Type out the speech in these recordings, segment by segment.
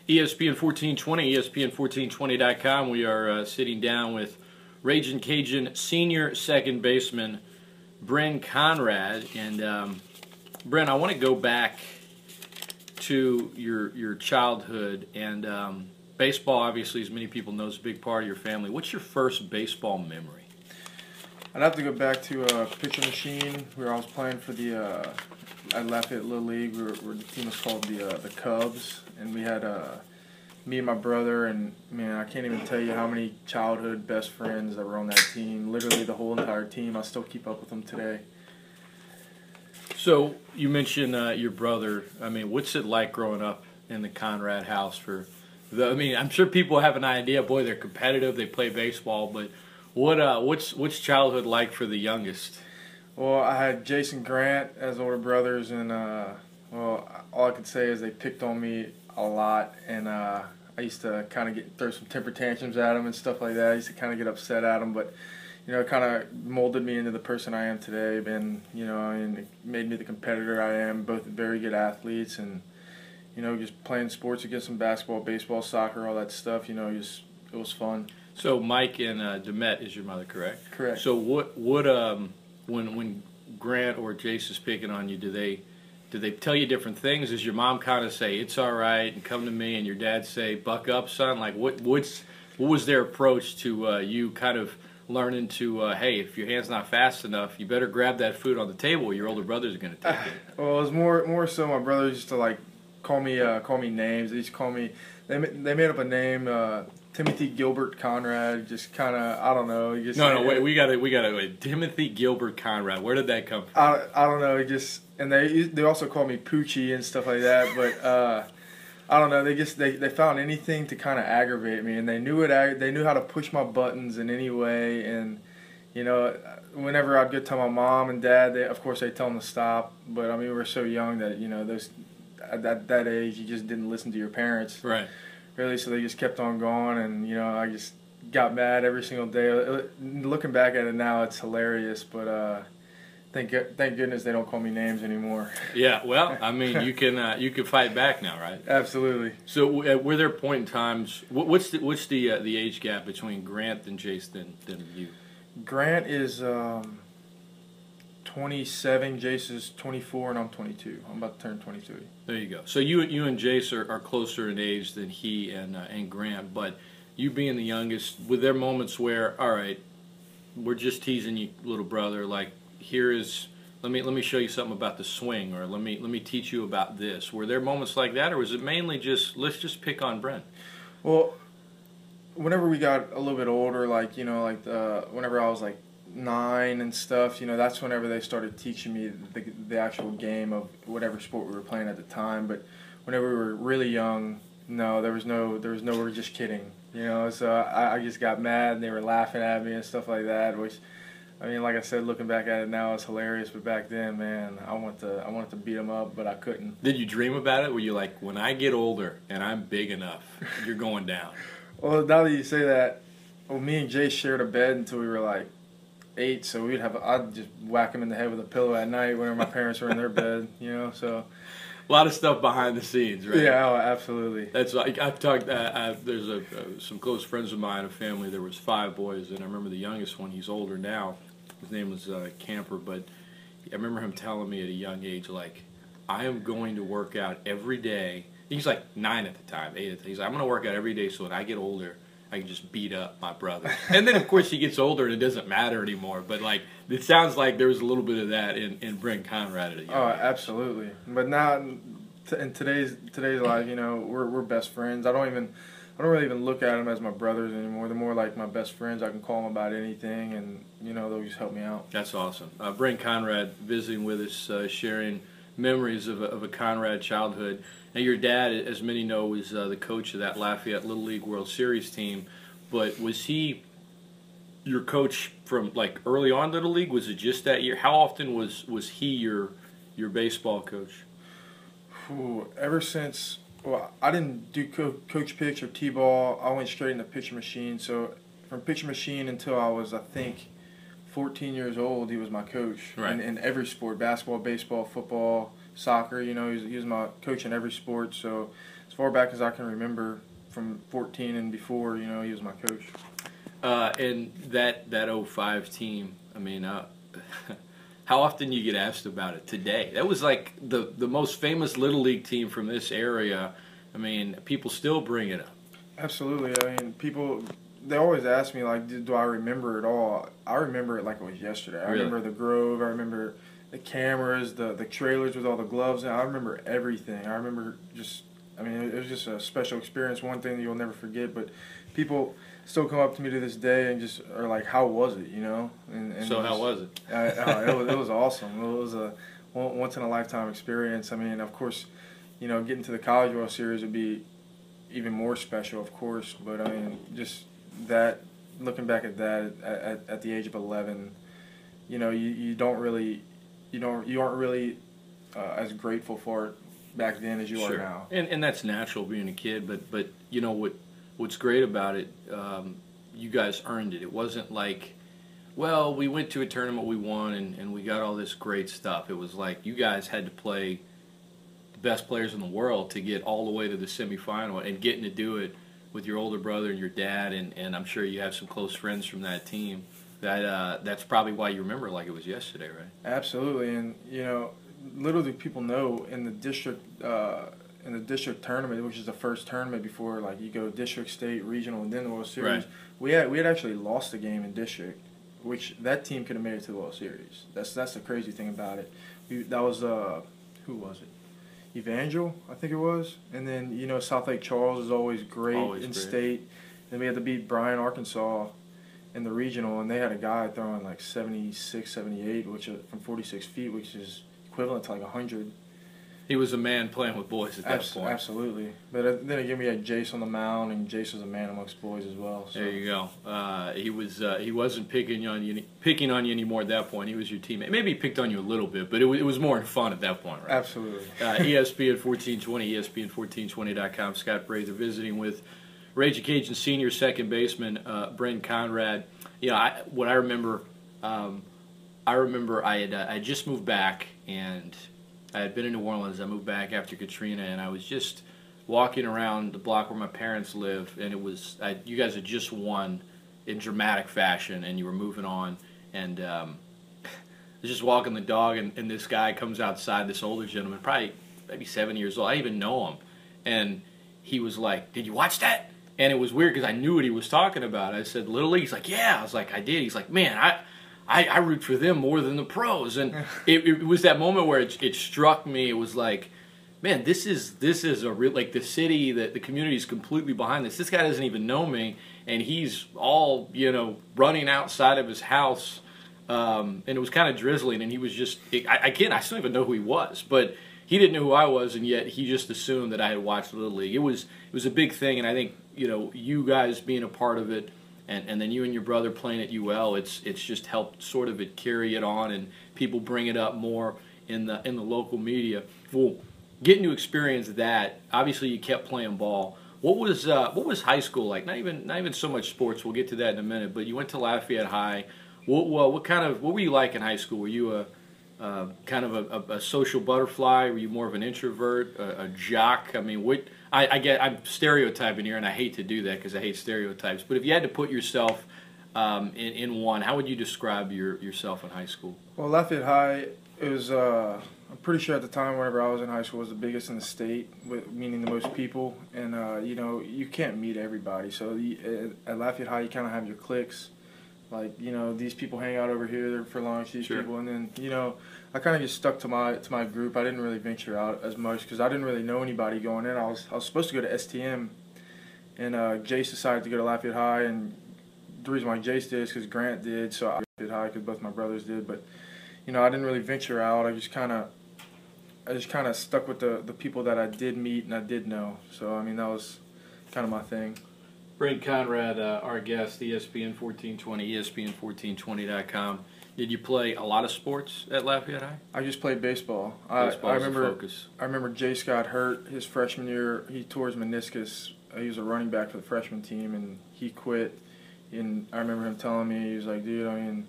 ESPN1420, ESPN1420.com. We are sitting down with Ragin Cajun senior second baseman Brenn Conrad. And Brenn, I want to go back to your childhood. And baseball, obviously, as many people know, is a big part of your family. What's your first baseball memory? I'd have to go back to a pitcher machine where I was playing for the at Lafayette Little League, where the team was called the Cubs, and we had me and my brother, and man, I can't even tell you how many childhood best friends that were on that team. Literally the whole entire team. I still keep up with them today. So you mentioned your brother. I mean, what's it like growing up in the Conrad house? I mean, I'm sure people have an idea. Boy, they're competitive. They play baseball, but what's childhood like for the youngest? Well, I had Jason Grant as older brothers, and well, all I could say is they picked on me a lot, and I used to kind of throw some temper tantrums at them and stuff like that. I used to kind of get upset at them, but you know, it kind of molded me into the person I am today. And you know, and it made me the competitor I am. Both very good athletes, and you know, just playing sports against them, basketball, baseball, soccer, all that stuff. You know, it was fun. So Mike and Demet is your mother, correct? Correct. So when Grant or Jace is picking on you, do they tell you different things? Does your mom kind of say it's all right and come to me, and your dad say buck up, son? Like what was their approach to you kind of learning to hey, if your hand's not fast enough, you better grab that food on the table. Your older brothers are going to take it. Well, it was more so my brothers used to like call me names. They used to call me. They made up a name. Timothy Gilbert Conrad, just kind of, I don't know. Wait, we gotta wait. Timothy Gilbert Conrad, where did that come from? I don't know. And they also call me Poochie and stuff like that. But I don't know. They found anything to kind of aggravate me, and they knew They knew how to push my buttons in any way. And you know, whenever I'd go tell my mom and dad, of course they tell them to stop. But I mean, we were so young that you know at that age you just didn't listen to your parents. Right. Really, so they just kept on going, and you know, I just got mad every single day. Looking back at it now, it's hilarious, but thank goodness they don't call me names anymore. Yeah, well, I mean, you can fight back now, right? Absolutely. So, were there point in times? What's the age gap between Grant and Jace than you? Grant is 27, Jace is 24, and I'm 22. I'm about to turn 22. There you go. So you and Jace are closer in age than he and Grant, but you being the youngest, were there moments where, all right, we're just teasing you, little brother, like let me show you something about the swing, or let me teach you about this. Were there moments like that, or was it mainly just let's just pick on Brenn? Well, whenever we got a little bit older, like you know, like whenever I was like 9 and stuff, you know, that's whenever they started teaching me the actual game of whatever sport we were playing at the time. But whenever we were really young, no, there was no we're just kidding, you know. So I just got mad, and they were laughing at me and stuff like that, which I mean, like I said, looking back at it now, it's hilarious. But back then, man, I wanted to beat them up, but I couldn't. Did you dream about it? Were you like, when I get older and I'm big enough, you're going down? Well, now that you say that, well, me and Jay shared a bed until we were like 8, so I'd just whack him in the head with a pillow at night whenever my parents were in their bed, you know. So a lot of stuff behind the scenes, right? Yeah, oh, absolutely. That's like I've talked. There's some close friends of mine, a family. There was 5 boys, and I remember the youngest one. He's older now. His name was Camper, but I remember him telling me at a young age, like, I am going to work out every day. He's like 9 at the time, 8 at the time. He's like, I'm going to work out every day so when I get older, I can just beat up my brother. And then, of course, he gets older and it doesn't matter anymore. But, like, it sounds like there was a little bit of that in Brenn Conrad at a young age. Absolutely. But now, in today's life, you know, we're best friends. I don't really even look at them as my brothers anymore. They're more like my best friends. I can call them about anything, and, you know, they'll just help me out. That's awesome. Brenn Conrad visiting with us, sharing memories of a Conrad childhood. Now, your dad, as many know, was the coach of that Lafayette Little League World Series team. But was he your coach from like early on to the league? Was it just that year? How often was he your baseball coach? Ever since, well, I didn't do coach pitch or t-ball. I went straight into pitcher machine. So from pitcher machine until I was, I think, 14 years old, he was my coach. Right. In every sport: basketball, baseball, football, soccer. You know, he was my coach in every sport. So as far back as I can remember, from 14 and before, you know, he was my coach. And that 05 team, I mean, how often do you get asked about it today? That was like the most famous Little League team from this area. I mean, people still bring it up. Absolutely. I mean, people, they always ask me, like, do I remember it all? I remember it like it was yesterday. I remember the Grove. I remember the cameras, the trailers with all the gloves. And I remember everything. I remember just, I mean, it was just a special experience, one thing that you'll never forget. But people still come up to me to this day and just are like, how was it, you know? And so how was it? It was awesome. It was a once-in-a-lifetime experience. I mean, of course, you know, getting to the College World Series would be even more special, of course. But, I mean, just that, looking back at that at the age of 11, you know, you aren't really as grateful for it back then as you are now. And that's natural being a kid, but you know what's great about it, you guys earned it. It wasn't like, well, we went to a tournament, we won, and we got all this great stuff. It was like you guys had to play the best players in the world to get all the way to the semifinal, and getting to do it with your older brother and your dad, and I'm sure you have some close friends from that team. That's probably why you remember it like it was yesterday, right? Absolutely, and you know, little do people know, in the district tournament, which is the first tournament before, like, you go district, state, regional, and then the World Series. Right. We had actually lost the game in district, which that team could have made it to the World Series. That's the crazy thing about it. That was who was it? Evangel, I think it was. And then, you know, South Lake Charles is always great in state. Then we had to beat Bryan, Arkansas in the regional, and they had a guy throwing like 76, 78, which from 46 feet, which is equivalent to like 100. He was a man playing with boys at that point. Absolutely. But then again, we had Jace on the mound, and Jace was a man amongst boys as well. So. There you go. He wasn't picking on you anymore at that point. He was your teammate. Maybe he picked on you a little bit, but it was more in fun at that point, right? Absolutely. ESPN1420, ESPN1420.com. Scott Prather visiting with Ragin Cajun senior second baseman Brenn Conrad. You know, I remember I had just moved back, and I had been in New Orleans. I moved back after Katrina, and I was just walking around the block where my parents live, and it was you guys had just won in dramatic fashion, and you were moving on, and I was just walking the dog, and this guy comes outside, this older gentleman, probably maybe 7 years old. I didn't even know him, and he was like, "Did you watch that?" And it was weird because I knew what he was talking about. I said, "Little League?" He's like, "Yeah." I was like, "I did." He's like, "Man, I root for them more than the pros," and it was that moment where it struck me. It was like, man, this is a real, like, the city, the community is completely behind this. This guy doesn't even know me, and he's all, you know, running outside of his house, and it was kind of drizzling, and he was just, I still don't even know who he was, but he didn't know who I was, and yet he just assumed that I had watched Little League. It was a big thing, and I think, you know, you guys being a part of it, and then you and your brother playing at UL, it's just helped sort of carry it on, and people bring it up more in the local media. Well, getting to experience that, obviously you kept playing ball. What was high school like? Not even so much sports. We'll get to that in a minute. But you went to Lafayette High. What were you like in high school? Were you a kind of a social butterfly? Were you more of an introvert, a jock? I mean, I'm stereotyping here, and I hate to do that because I hate stereotypes. But if you had to put yourself in one, how would you describe yourself in high school? Well, Lafayette High, it was, I'm pretty sure at the time whenever I was in high school, was the biggest in the state, meaning the most people. And, you know, you can't meet everybody. So at Lafayette High, you kind of have your cliques. Like, you know, these people hang out over here for lunch, these people. And then, you know, I kind of just stuck to my group. I didn't really venture out as much because I didn't really know anybody going in. I was supposed to go to STM, and Jace decided to go to Lafayette High. And the reason why Jace did is because Grant did, so I did High because both my brothers did. But, you know, I didn't really venture out. I just kind of stuck with the people that I did meet and I did know. So, I mean, that was kind of my thing. Brenn Conrad, our guest, ESPN1420, ESPN1420.com. Did you play a lot of sports at Lafayette High? I just played baseball. I remember Jace got hurt his freshman year. He tore his meniscus. He was a running back for the freshman team, and he quit. And I remember him telling me, he was like, "Dude, I mean,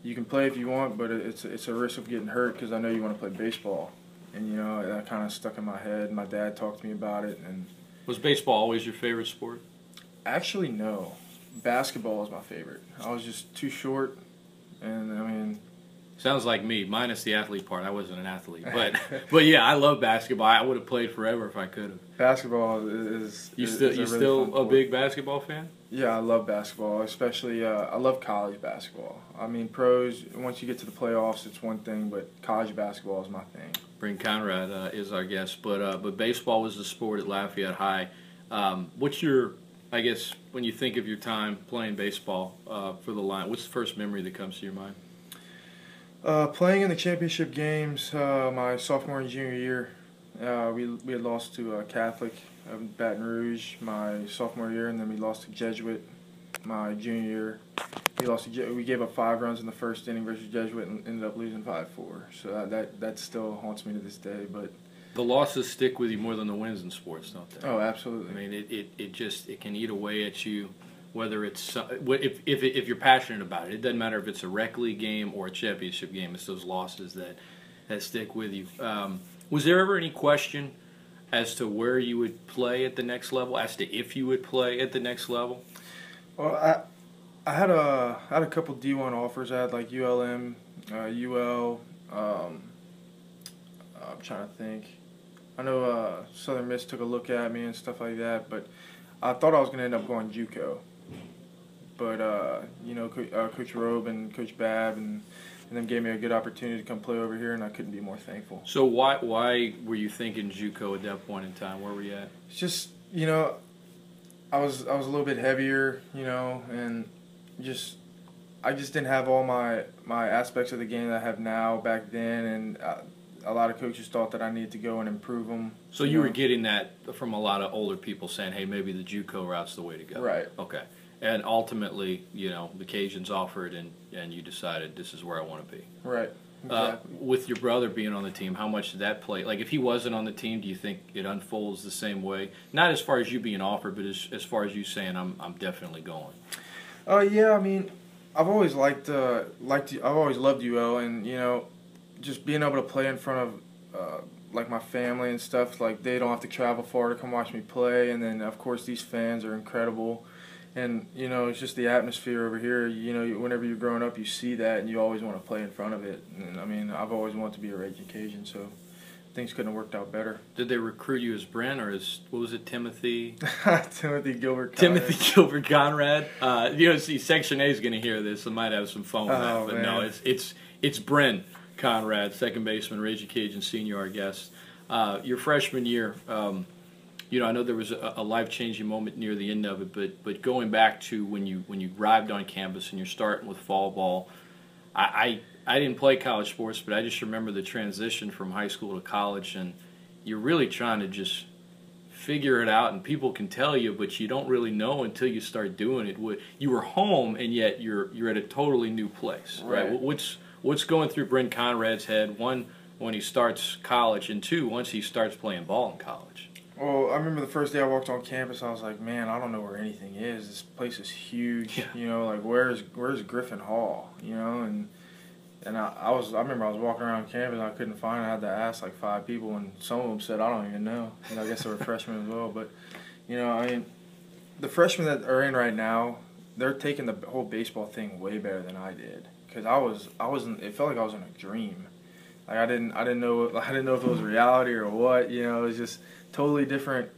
you can play if you want, but it's a risk of getting hurt because I know you want to play baseball." and you know that kind of stuck in my head. My dad talked to me about it, and Was baseball always your favorite sport? actually no, basketball is my favorite. I was just too short, and I mean. Sounds like me, minus the athlete part. I wasn't an athlete, but yeah, I love basketball. I would have played forever if I could have. Basketball is You is still a you really still fun a sport. big basketball fan? Yeah, I love basketball, especially I love college basketball. I mean, pros, once you get to the playoffs, it's one thing, but college basketball is my thing. Brenn Conrad is our guest, but baseball was the sport at Lafayette High. What's your, I guess, when you think of your time playing baseball for the Lions, what's the first memory that comes to your mind? Playing in the championship games my sophomore and junior year, we had lost to Catholic of Baton Rouge my sophomore year, and then we lost to Jesuit my junior year. We gave up 5 runs in the first inning versus Jesuit and ended up losing 5-4. So that still haunts me to this day. But The losses stick with you more than the wins in sports, don't they? oh, absolutely. I mean, it can eat away at you. Whether it's if you're passionate about it, it doesn't matter if it's a rec league game or a championship game. It's those losses that stick with you. Was there ever any question as to where you would play at the next level, as to if you would play at the next level? Well, I had a couple D1 offers. I had like ULM, UL. I'm trying to think. I know Southern Miss took a look at me and stuff like that, but I thought I was going to end up going JUCO. But you know, Coach Robe and Coach Babb and them gave me a good opportunity to come play over here, and I couldn't be more thankful. So why were you thinking JUCO at that point in time? Where were you at? It's just, you know, I was a little bit heavier, you know, and I just didn't have all my aspects of the game that I have now back then, and a lot of coaches thought that I needed to go and improve them. So you were getting that from a lot of older people saying, hey, maybe the JUCO route's the way to go. Right. Okay. And ultimately, you know, the Cajuns offered, and you decided this is where I want to be. Right. Exactly. With your brother being on the team, how much did that play? Like, if he wasn't on the team, do you think it unfolds the same way? Not as far as you being offered, but as far as you saying, I'm definitely going. Yeah, I mean, I've always I've always loved UL, and you know, just being able to play in front of like my family and stuff. Like, they don't have to travel far to come watch me play, and then of course these fans are incredible. And, you know, it's just the atmosphere over here. You know, whenever you're growing up, you see that, and you always want to play in front of it. And, I mean, I've always wanted to be a Ragin Cajun, so things couldn't have worked out better. Did they recruit you as Brenn, or as, what was it, Timothy? Timothy Gilbert Conrad. Timothy Gilbert Conrad. You know, see, Section A is going to hear this. I might have some fun with that. But man. no, it's Brenn Conrad, second baseman, Ragin Cajun senior, our guest. Your freshman year, you know, I know there was a life-changing moment near the end of it, but going back to when you arrived on campus and you're starting with fall ball, I didn't play college sports, but I just remember the transition from high school to college, and you're really trying to just figure it out, and people can tell you, but you don't really know until you start doing it. You were home, and yet you're at a totally new place, right? What's going through Brenn Conrad's head? One, when he starts college, and two, once he starts playing ball in college. Well, I remember the first day I walked on campus, I was like, man, I don't know where anything is. This place is huge. Yeah. You know, like, where's Griffin Hall? You know, and I remember I was walking around campus and I couldn't find it. I had to ask like 5 people, and some of them said, I don't even know. And I guess they were freshmen as well. But, you know, I mean, the freshmen that are in right now, they're taking the whole baseball thing way better than I did. Because it felt like I was in a dream. Like, I didn't know if it was reality or what. You know, it was just totally different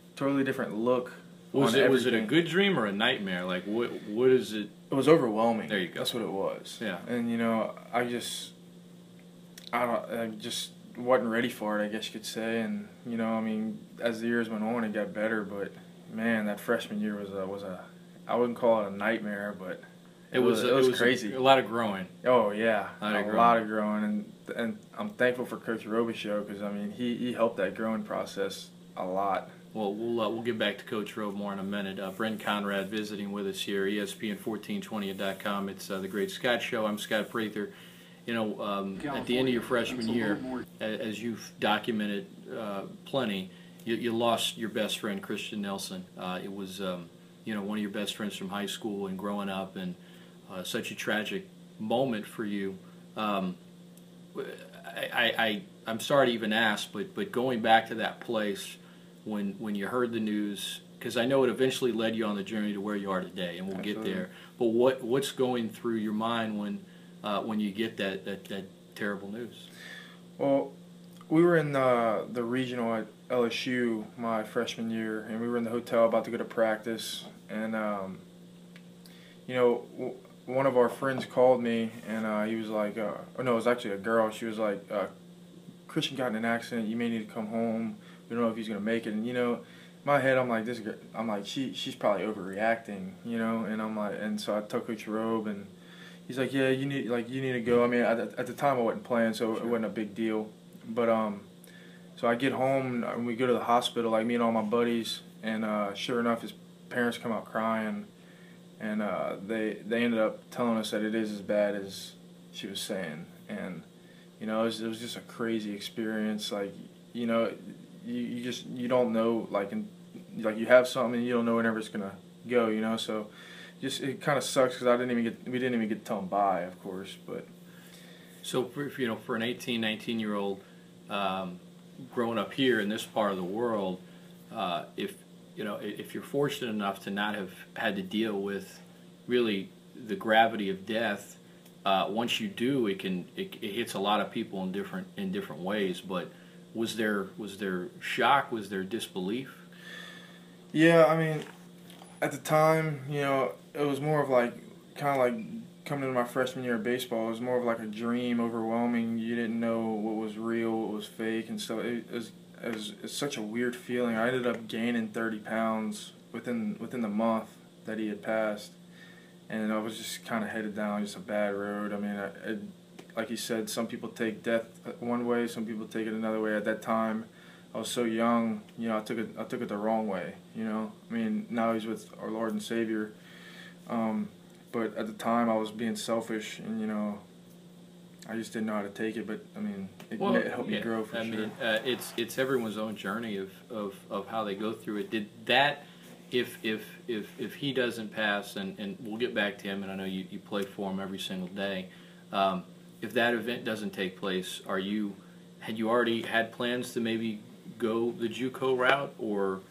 look. Was it a good dream or a nightmare? Like, what is it? It was overwhelming. There you go. That's what it was. Yeah. And you know, I just wasn't ready for it, I guess you could say. And you know, I mean, as the years went on, it got better. But man, that freshman year was a I wouldn't call it a nightmare, but it was crazy. A lot of growing. Oh yeah, a lot of growing, and I'm thankful for Coach Robichaux, because I mean he helped that growing process a lot. Well, we'll get back to Coach Robe more in a minute. Brenn Conrad visiting with us here, ESPN1420.com. It's the Great Scott Show. I'm Scott Prather. You know, at the end of your freshman year, as you've documented plenty, you lost your best friend, Christian Nelson. It was, you know, one of your best friends from high school and growing up, and such a tragic moment for you. I'm sorry to even ask, but going back to that place when you heard the news, because I know it eventually led you on the journey to where you are today, and we'll Absolutely. get there. But what's going through your mind when you get that terrible news? Well, we were in the regional at LSU my freshman year, and we were in the hotel about to go to practice, and one of our friends called me, and he was like, oh no, it was actually a girl. She was like, Christian got in an accident. You may need to come home. We don't know if he's gonna make it. And in my head, I'm like, this girl, I'm like, she's probably overreacting, and I'm like, and so I took Coach Robe, and he's like, yeah, you need to go. I mean, at the time I wasn't playing, so it wasn't a big deal. But so I get home and we go to the hospital, like me and all my buddies, and sure enough, his parents come out crying, and they ended up telling us that it is as bad as she was saying, and it was just a crazy experience. Like you don't know, like you have something and you don't know whenever it's gonna go. So just it kind of sucks because we didn't even get to tell him bye, of course, but. So for an 18, 19-year-old growing up here in this part of the world, if you're fortunate enough to not have had to deal with really the gravity of death, once you do, it hits a lot of people in different ways. But was there shock? Was there disbelief? Yeah, I mean, at the time, it was more of kind of like coming into my freshman year of baseball. It was more of like a dream, overwhelming. You didn't know what was real, what was fake, and so it's such a weird feeling. I ended up gaining 30 pounds within the month that he had passed, and I was just kind of headed down just a bad road. I mean, like you said, some people take death one way, some people take it another way. At that time, I was so young, I took it the wrong way. I mean, now he's with our Lord and Savior, but at the time I was being selfish, and I just didn't know how to take it. But I mean, it helped me grow for sure. I mean, it's everyone's own journey of how they go through it. Did that, if he doesn't pass, and we'll get back to him, and I know you play for him every single day. If that event doesn't take place, had you already had plans to maybe go the JUCO route, or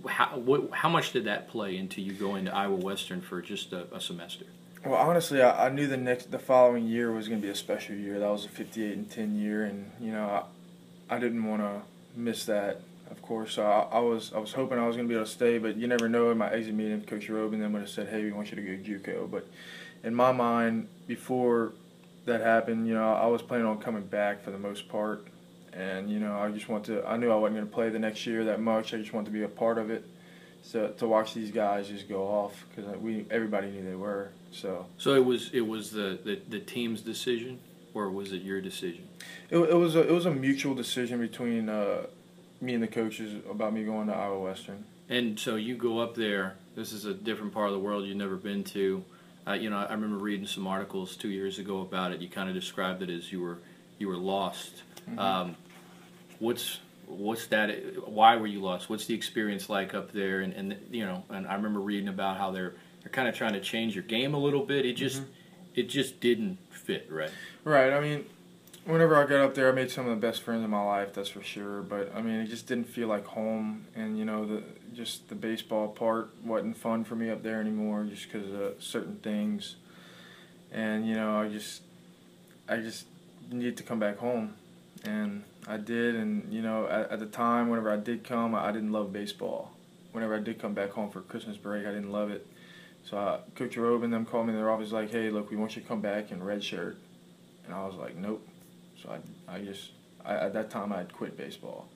how much did that play into you going to Iowa Western for just a semester? Well, honestly, I knew the following year was going to be a special year. That was a 58-10 year, and I didn't want to miss that, of course. So I was hoping I was going to be able to stay, but you never know. In my exit meeting, Coach Robe and them would have said, "Hey, we want you to go JUCO." But in my mind, before that happened, I was planning on coming back for the most part. And I knew I wasn't going to play the next year that much. I just wanted to be a part of it, so to watch these guys just go off, because everybody knew they were. So it was the team's decision, or was it your decision? It was a mutual decision between me and the coaches about me going to Iowa Western. And so you go up there. This is a different part of the world you've never been to. I remember reading some articles 2 years ago about it. You kind of described it as you were lost. Mm-hmm. What's that? Why were you lost? What's the experience like up there? And I remember reading about how they're kind of trying to change your game a little bit. It just didn't fit, right? Right. I mean, whenever I got up there, I made some of the best friends in my life, that's for sure. But I mean, it just didn't feel like home, and the baseball part wasn't fun for me up there anymore, just because of certain things. And I just needed to come back home. And I did, and at the time, whenever I did come, I didn't love baseball. Whenever I did come back home for Christmas break, I didn't love it. So Coach Robe and them called me in their office like, "Hey, look, we want you to come back in red shirt." And I was like, "Nope." So at that time I had quit baseball,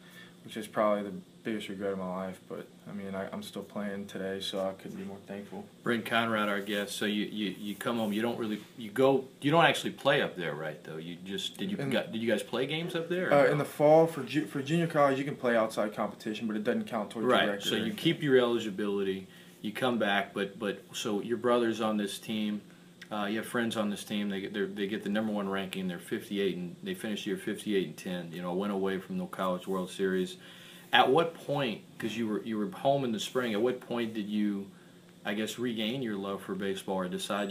which is probably the biggest regret of my life. But I mean, I'm still playing today, so I couldn't be more thankful. Brenn Conrad, our guest. So you come home. You don't actually play up there, right? Though did you guys play games up there? In the fall for junior college, you can play outside competition, but it doesn't count towards your record. Right. So you keep your eligibility. You come back, but so your brother's on this team. You have friends on this team. They get the number 1 ranking. They're 58, and they finished the year 58-10. Went away from the College World Series. At what point, because you were home in the spring, at what point did you, I guess, regain your love for baseball, or decide,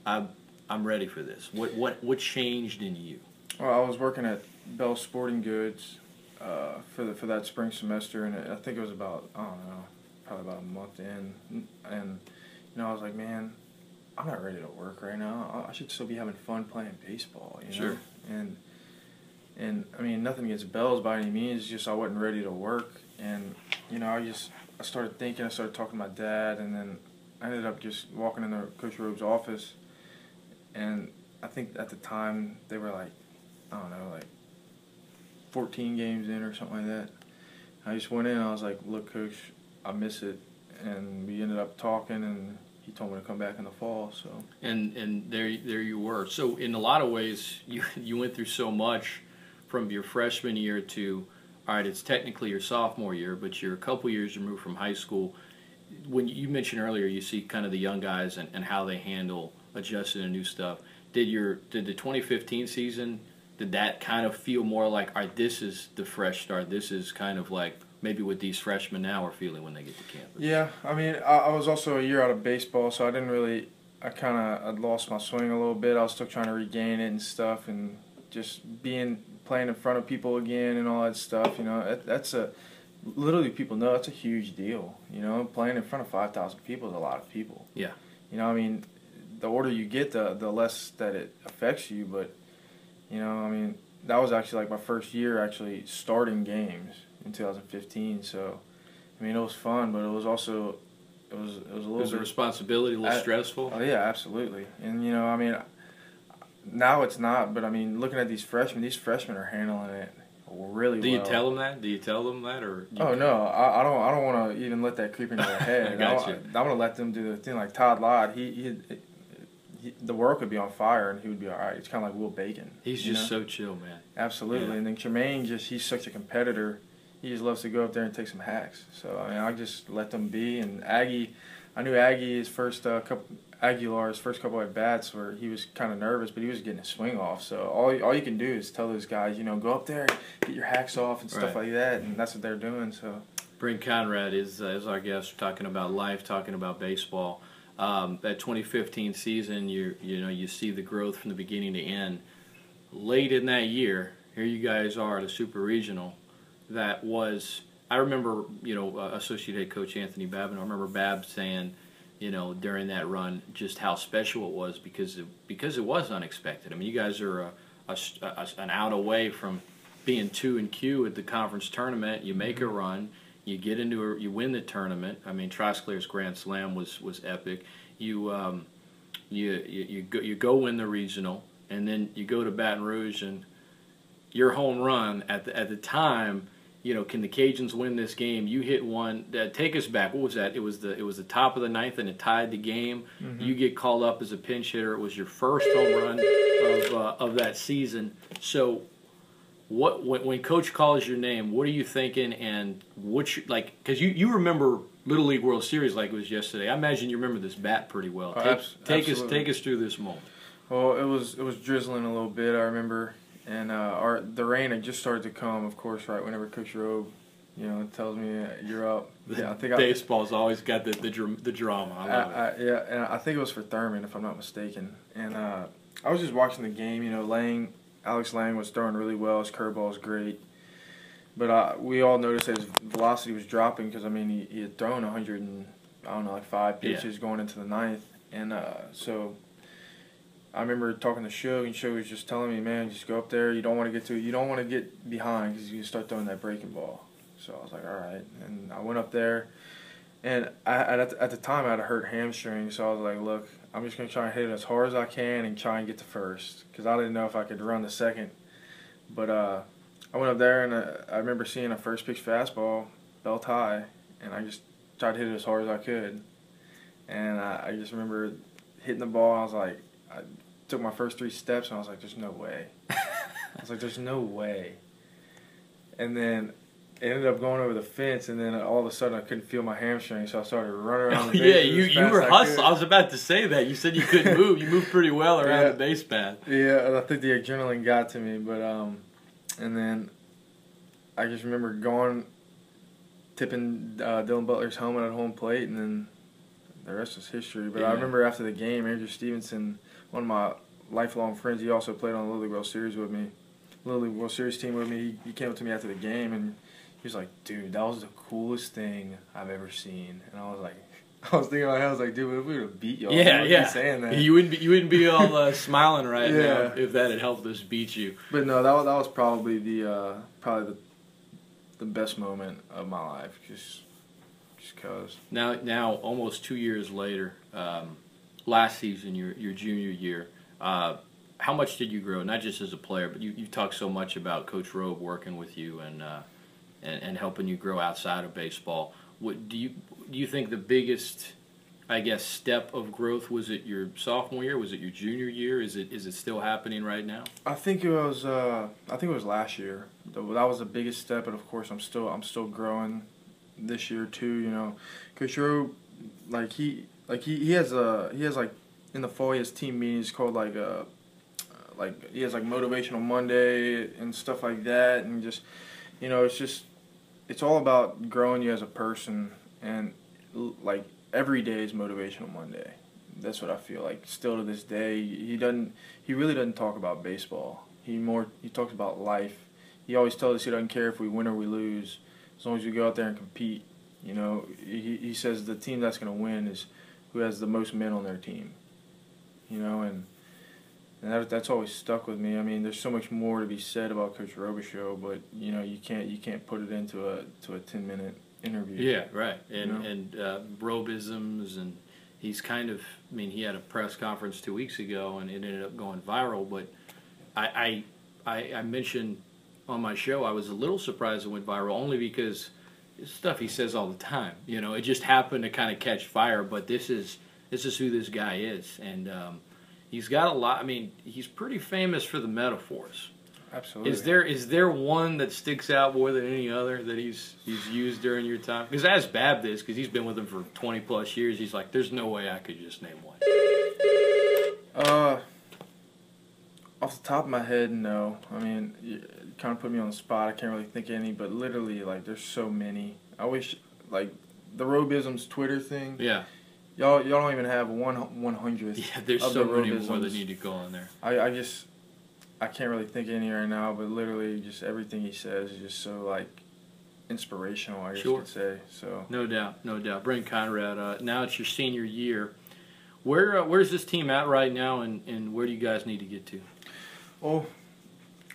I'm ready for this? What changed in you? Well, I was working at Bell Sporting Goods for that spring semester, and I think it was about, I don't know, probably about a month in, and I was like, man, I'm not ready to work right now. I should still be having fun playing baseball, you know. Sure. And I mean, nothing against Bells by any means. Just I wasn't ready to work, and I started thinking. I started talking to my dad, and then I ended up just walking into Coach Robe's office, and I think at the time they were like, I don't know, like 14 games in or something like that. I just went in and I was like, look, Coach, I miss it. And we ended up talking, and he told me to come back in the fall. So And there you were. So in a lot of ways, you went through so much from your freshman year to, all right, it's technically your sophomore year, but you're a couple years removed from high school. When you mentioned earlier, you see kind of the young guys and how they handle adjusting to new stuff. Did the 2015 season, did that kind of feel more like, all right, this is the fresh start? This is kind of like maybe what these freshmen now are feeling when they get to campus? yeah, I mean, I was also a year out of baseball, so I didn't really. I lost my swing a little bit. I was still trying to regain it and stuff, and just playing in front of people again and all that stuff. You know, that's literally people know that's a huge deal. You know, playing in front of 5,000 people is a lot of people. Yeah. You know, I mean, the older you get, the less that it affects you. But, you know, I mean, that was actually like my first year actually starting games in 2015. So, I mean, it was fun, but it was also it was a little Was bit a responsibility, a little stressful? Oh yeah, absolutely. And you know, I mean, now it's not, but I mean, looking at these freshmen are handling it really well. Do you tell them that? Do you tell them that, or? Oh no, I don't want to even let that creep into their head. I got you. I'm gonna let them do the thing. Like Todd Lott, the world could be on fire and he would be all right. It's kind of like Will Bacon. He's just so chill, man. Absolutely. Yeah. And then Tremaine, he's such a competitor. He just loves to go up there and take some hacks. So I mean, I just let them be. And Aggie, I knew Aggie's first Aguilar's first couple at bats where he was kind of nervous, but he was getting his swing off. So all you can do is tell those guys, you know, go up there, get your hacks off and stuff like that, and that's what they're doing. So Brenn Conrad is our guest. We're talking about life, talking about baseball. That 2015 season, you see the growth from the beginning to end. Late in that year, here you guys are at a super regional. That was, I remember, Associate Head Coach Anthony Babin. I remember Bab saying, during that run, just how special it was because it was unexpected. I mean, you guys are an out away from being 2-Q at the conference tournament. You make a run, you get you win the tournament. I mean, Trosclair's Grand Slam was epic. You go win the regional, and then you go to Baton Rouge, and your home run at the time. Can the Cajuns win this game? You hit one. Take us back. What was that? It was the top of the ninth, and it tied the game. Mm-hmm. You get called up as a pinch hitter. It was your first home run of that season. So, when Coach calls your name, what are you thinking? And because you remember Little League World Series like it was yesterday. I imagine you remember this bat pretty well. Take us through this moment. Well, it was drizzling a little bit. I remember. And the rain had just started to come, of course, right whenever Coach Robe, tells me you're up. Yeah, I think baseball's always got the drama. I love it. Yeah, and I think it was for Thurman, if I'm not mistaken. And I was just watching the game. Alex Lang was throwing really well. His curveball was great, but we all noticed that his velocity was dropping because he had thrown 5 pitches going into the ninth, and so. I remember talking to Shug, and Shug was just telling me, man, just go up there. You don't want to get behind because you start throwing that breaking ball. So I was like, all right. And I went up there, and at the time I had a hurt hamstring, so I was like, look, I'm just going to try and hit it as hard as I can and try and get to first because I didn't know if I could run the second. But I went up there, and I remember seeing a first pitch fastball, belt high, and I just tried to hit it as hard as I could. And I just remember hitting the ball, and I was like, I took my first 3 steps, and I was like, there's no way. There's no way. And then it ended up going over the fence, and then all of a sudden I couldn't feel my hamstring, so I started running around the base. Yeah, you were hustling. I was about to say that. You said you couldn't move. You moved pretty well around the base pad. Yeah, and I think the adrenaline got to me. But and then I just remember tipping Dylan Butler's helmet at home plate, and then the rest is history. But I remember after the game, Andrew Stevenson, one of my lifelong friends, he also played on the Little League World Series with me. Little League World Series team with me. He came up to me after the game and he was like, "Dude, that was the coolest thing I've ever seen." And I was like, thinking in my head, I was like, "Dude, if we would have beat y'all, yeah, you yeah, be saying that." You wouldn't be all smiling right Yeah. now if that had helped us beat you. But no, that was probably the best moment of my life, just cause. Now, almost 2 years later, last season, your junior year, how much did you grow? Not just as a player, but you talked so much about Coach Robe working with you and helping you grow outside of baseball. What do you think the biggest, I guess, step of growth was it your sophomore year? Was it your junior year? Is it still happening right now? I think it was last year. That was the biggest step, and of course I'm still growing this year too. You know, Coach Robe, he has in the fall he has team meetings called he has Motivational Monday and stuff like that, and just, you know, it's all about growing you as a person, and every day is Motivational Monday. That's what I feel like. Still to this day, he really doesn't talk about baseball. He talks about life. He always tells us he doesn't care if we win or we lose, as long as we go out there and compete. You know, he says the team that's going to win is who has the most men on their team. You know, and that's always stuck with me. I mean, there's so much more to be said about Coach Robichaux, but you know, you can't put it into a 10-minute interview. Yeah, right. And you know? and Robisms, and he's kind of. I mean, he had a press conference 2 weeks ago, and it ended up going viral. But I mentioned on my show I was a little surprised it went viral, only because it's stuff he says all the time. You know, it just happened to kind of catch fire. But this is who this guy is, and he's got a lot. I mean, he's pretty famous for the metaphors. Absolutely. Is there one that sticks out more than any other that he's used during your time? Because as Baptist, because he's been with him for 20+ years, he's like, there's no way I could just name one. Off the top of my head, no. I mean, you kind of put me on the spot. I can't really think of any, but literally, there's so many. I wish, the Robisms Twitter thing. Yeah. Y'all don't even have 1/100th. Yeah, there's of so the many Robisms. more that need to go on there. I can't really think of any right now, but literally just everything he says is just so inspirational, I guess you could say. So no doubt. Brenn Conrad, now it's your senior year. Where's this team at right now, and where do you guys need to get to? Well,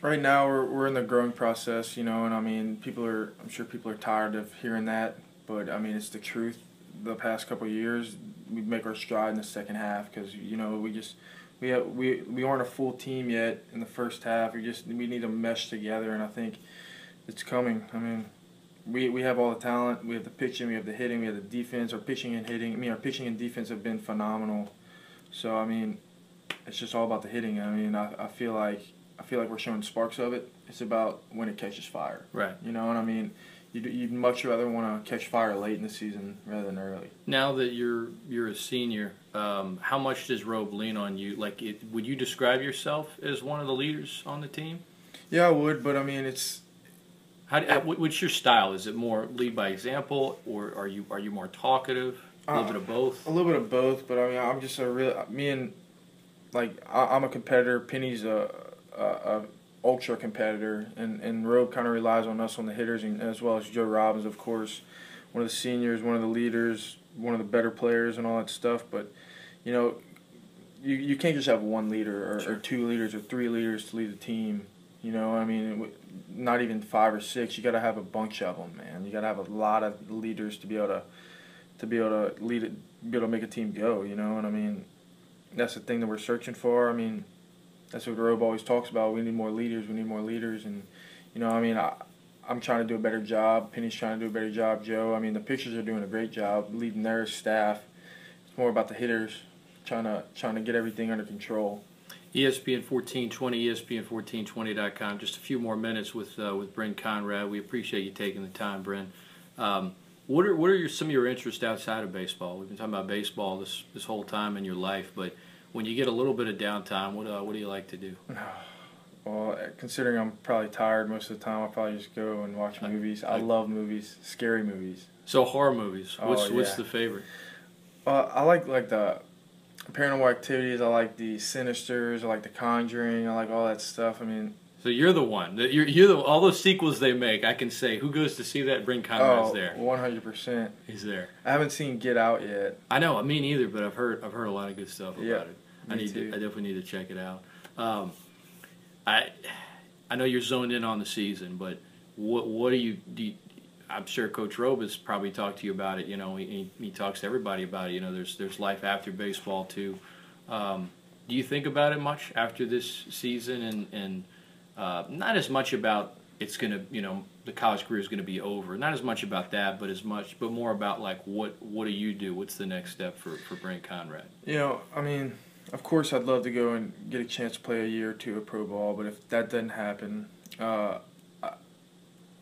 right now we're in the growing process, you know, and I mean I'm sure people are tired of hearing that, but I mean it's the truth. The past couple of years, we make our stride in the second half because, you know, we aren't a full team yet in the first half. We need to mesh together, and I think it's coming. I mean, we have all the talent. We have the pitching, we have the hitting, we have the defense. Our pitching and defense have been phenomenal. So I mean, it's just all about the hitting. I mean, I feel like we're showing sparks of it. It's about when it catches fire. Right. You know, and I mean, you'd much rather want to catch fire late in the season rather than early. Now that you're a senior, how much does Robe lean on you? Would you describe yourself as one of the leaders on the team? Yeah, I would, but I mean, what's your style? Is it more lead by example, or are you more talkative? A little bit of both. A little bit of both, but I mean, I'm just I'm a competitor. Penny's a ultra competitor, and Robe kind of relies on us on the hitters, and as well as Joe Robbins, of course, one of the seniors, one of the leaders, one of the better players, and all that stuff. But you know, you can't just have one leader or 2 leaders or 3 leaders to lead a team. You know, I mean, not even 5 or 6. You got to have a bunch of them, man. You got to have a lot of leaders to be able to lead it, be able to make a team go. You know, and I mean, that's the thing that we're searching for. I mean, that's what Robe always talks about. We need more leaders. And you know, I mean, I'm trying to do a better job. Penny's trying to do a better job. Joe. I mean, the pitchers are doing a great job leading their staff. It's more about the hitters trying to get everything under control. ESPN1420, ESPN1420.com. Just a few more minutes with Brenn Conrad. We appreciate you taking the time, Brenn. What are some of your interests outside of baseball? We've been talking about baseball this whole time in your life, but when you get a little bit of downtime, what do you like to do? Well, considering I'm probably tired most of the time, I'll probably just go and watch movies. I love movies, scary movies. So horror movies. What's yeah. the favorite? I like the Paranormal Activities. I like the Sinisters. I like the Conjuring. I like all that stuff. I mean, So you're the one. You're the all those sequels they make. I can say who goes to see that. Brenn Conrad's there. 100%. He's there. I haven't seen Get Out yet. I know. Me neither. But I've heard a lot of good stuff about it. I too. definitely need to check it out. I know you're zoned in on the season, but what do you? I'm sure Coach Robe has probably talked to you about it. You know, he talks to everybody about it. You know, there's life after baseball too. Do you think about it much after this season, and not as much about it's gonna, the college career is gonna be over. Not as much about that, but more about like what do you do? What's the next step for Brenn Conrad? You know, I mean, of course, I'd love to go and get a chance to play a year or two of pro ball, but if that doesn't happen, I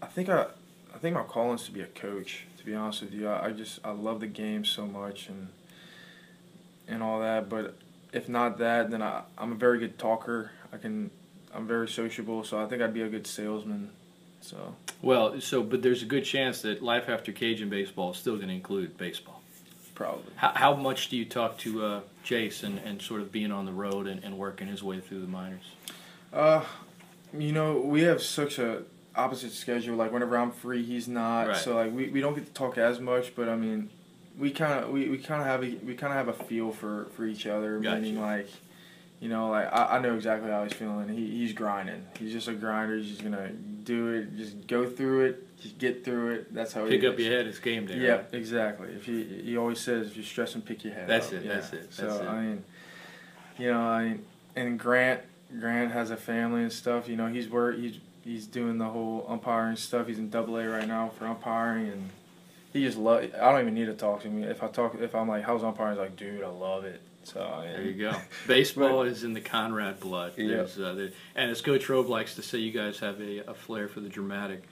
think my calling is to be a coach. To be honest with you, I love the game so much and all that. But if not that, then I'm a very good talker. I'm very sociable, so I think I'd be a good salesman. So but there's a good chance that life after Cajun baseball is still going to include baseball. Probably. How much do you talk to Chase and sort of being on the road and working his way through the minors? We have such a opposite schedule. Like whenever I'm free, he's not. Right. So like we don't get to talk as much, but I mean, we kind of have a feel for each other. Gotcha. Meaning like, I know exactly how he's feeling. He's grinding. He's just a grinder. He's just gonna do it. Just go through it. Just get through it. That's how he pick up your head. It's game day. Yeah, right? Exactly. He always says if you're stressing, pick your head That's up. it. Yeah. That's it. So I mean, and Grant has a family and stuff. He's doing the whole umpiring stuff. He's in AA right now for umpiring, and he just I don't even need to talk to him. If I'm like, how's umpiring? He's like, dude, I love it. So there you go. Baseball is in the Conrad blood. Yeah. And as Coach Robe likes to say, you guys have a flair for the dramatic.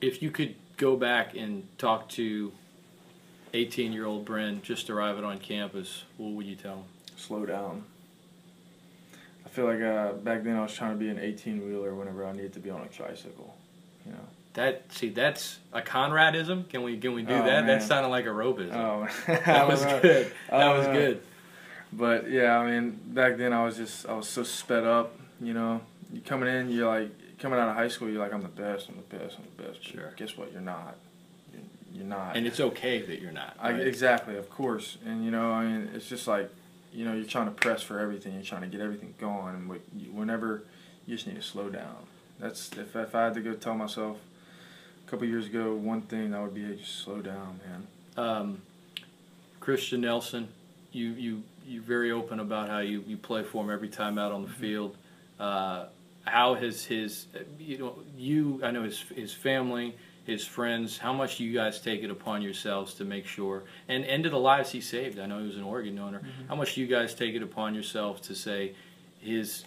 If you could go back and talk to 18-year-old Brenn just arriving on campus, what would you tell him? Slow down. I feel like back then I was trying to be an 18-wheeler whenever I needed to be on a tricycle. That's a Conradism. Can we do that? Man. That sounded like a Robeism. Oh, that was good. That was good. But yeah, I mean, back then I was so sped up. You coming in, you're like coming out of high school, you're like, I'm the best. Sure. But guess what? You're not. You're not. And it's okay that you're not. Right? Exactly, of course. And I mean, it's just like, you're trying to press for everything. You're trying to get everything going. And whenever you just need to slow down. That's if I had to go tell myself a couple years ago one thing, that would be just slow down, man. Christian Nelson, you're very open about how you play for him every time out on the field. How has his I know his family, his friends, how much do you guys take it upon yourselves to make sure, and to the lives he saved? I know he was an Oregon owner. How much do you guys take it upon yourselves to say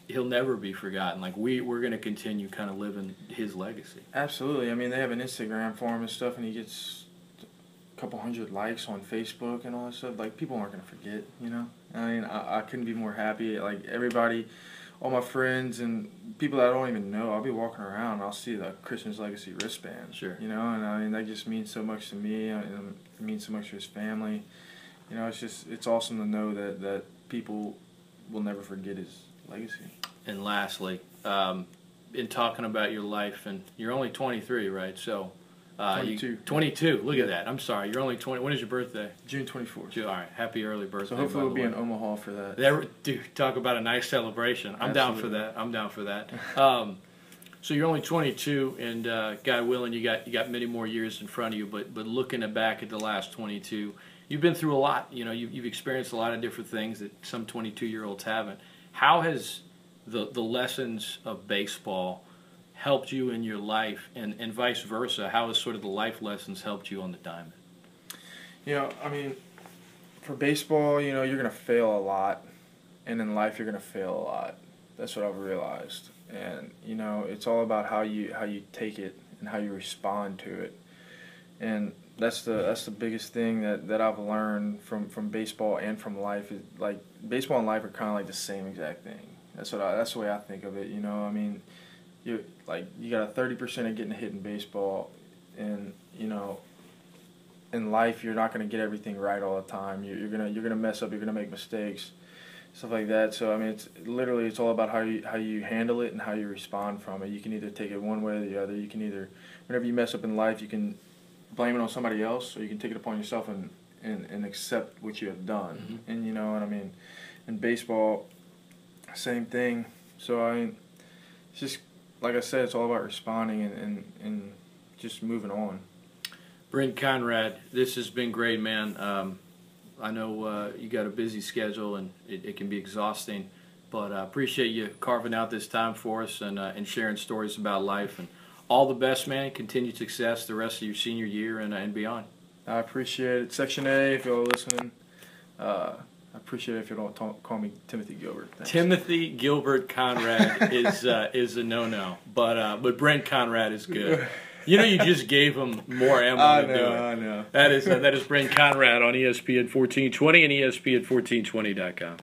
he'll never be forgotten? Like we're going to continue kind of living his legacy. Absolutely. I mean, they have an Instagram for him and stuff, and he gets a couple hundred likes on Facebook and all that stuff. Like, people aren't going to forget, I mean, I couldn't be more happy. Like, everybody, all my friends and people that I don't even know, I'll be walking around and I'll see the Christian's Legacy wristband. Sure. And I mean, that just means so much to me. It means so much to his family. It's awesome to know that people will never forget his legacy. And lastly, in talking about your life, and you're only 23, right? So 22. 22. Look at that. I'm sorry. You're only 20. When is your birthday? June 24th. All right. Happy early birthday. So hopefully we'll be in Omaha for that. Dude, talk about a nice celebration. I'm down for that. So you're only 22, and God willing, you got many more years in front of you. But looking back at the last 22, you've been through a lot. You've experienced a lot of different things that some 22-year-olds haven't. How has the lessons of baseball helped you in your life, and vice versa? How has sort of the life lessons helped you on the diamond? I mean, for baseball, you're going to fail a lot, and in life you're going to fail a lot. That's what I've realized. And, it's all about how you take it and how you respond to it. And that's the biggest thing that I've learned from baseball and from life. Is like, baseball and life are kind of like the same exact thing. That's the way I think of it. I mean, you got a 30% of getting a hit in baseball, and in life you're not going to get everything right all the time. You're gonna mess up. You're gonna make mistakes. stuff like that. So I mean, it's all about how you handle it and how you respond from it. You can either take it one way or the other. You can either, whenever you mess up in life, you can blame it on somebody else, or you can take it upon yourself and accept what you have done. Mm-hmm. And you know what I mean. In baseball, same thing. So I mean, it's just like I said, it's all about responding and just moving on. Brenn Conrad, this has been great, man. I know you got a busy schedule and it can be exhausting, but I appreciate you carving out this time for us and sharing stories about life. And all the best, man. Continued success the rest of your senior year and beyond. I appreciate it. Section A, if y'all are listening, I appreciate it if you don't call me Timothy Gilbert. Thanks. Timothy Gilbert Conrad is a no-no, but Brenn Conrad is good. You know, you just gave him more ammo to do it. I know. That is Brenn Conrad on ESPN1420 and ESPN1420.com.